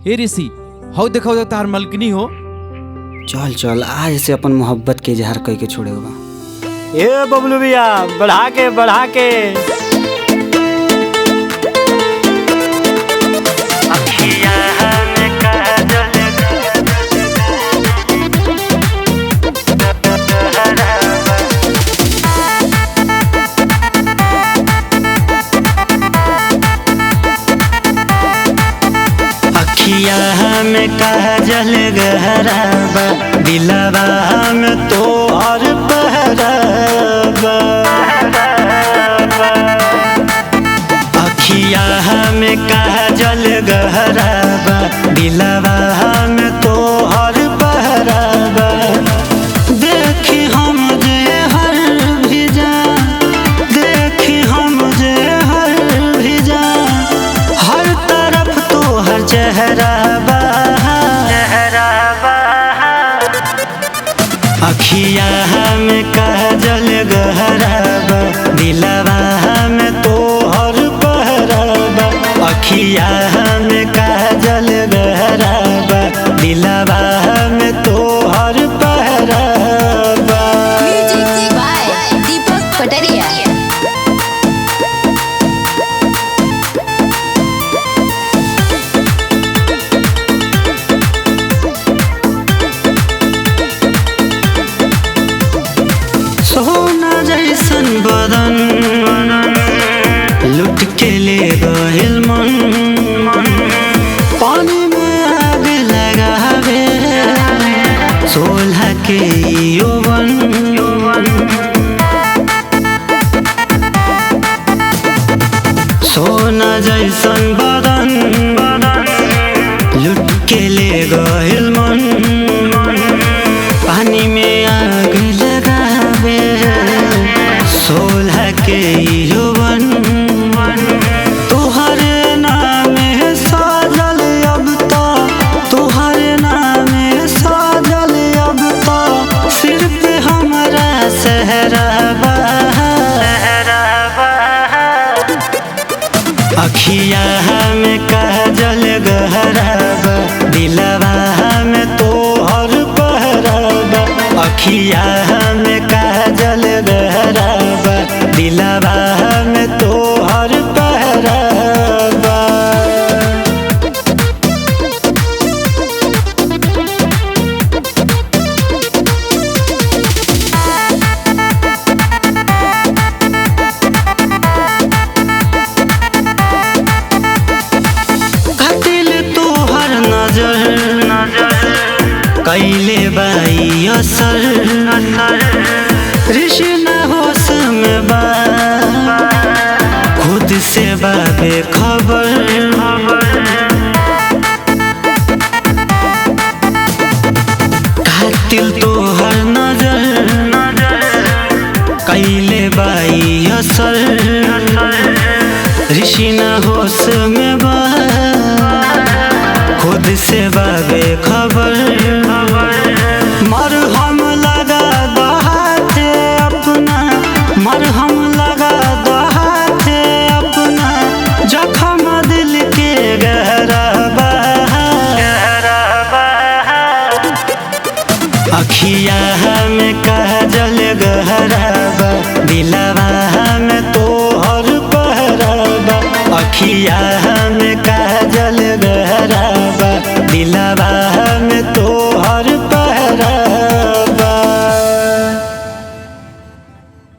ए ऋषि हौ देखो तो तार मलकिनी हो। चल चल आज से अपन मोहब्बत के इजहार कई के छोड़ेगा। ए बबलू भैया बढ़ा के में काजल गहराबा दिलवा में तो और पहराबा अखिया में काजल गहराबा दिलवा में तो और पहराबा देखी हम जे हर भिजा देखी हम जे हर भिजा हर तरफ तो हर चेहरा अखिया में काजल गहराबा दिलवा में तो हर पहराबा अखिया में काजल गहराबा दिलवा में तो हर पहराबा। म्यूजिक बाय दीपक पटरिया। सोना जैसन बदन लुट के ले गइल मन पानी में आग लगावे सोलह के यौवन सोना जैसन बदन लुट के ले गइल मन पानी में आग लगावे सोलह के यौवन तुहरे नाम साजल अब तो तुहरे नाम साजल अब तो सिर्फ हमारा सहराबा अखिया में काजल गहराबा दिलवा में तो हर पहराबा अखिया में काजल गहराबा दिलवा में तो हर पहराबा। कातिल तो हर नजर कैले बाई असर ऋषि न होश में बा खुद से बाबे खबर कातिल तो हर नजर कैले बाई असर ऋषि न होश में बा खुद से बाबे खबर मरहम लगा दहाते अपना मरहम लगा दहाते अपना जखम दिल के गहराबा अखिया में काजल गहराबा दिलवा में तो हर पहराबा अखिया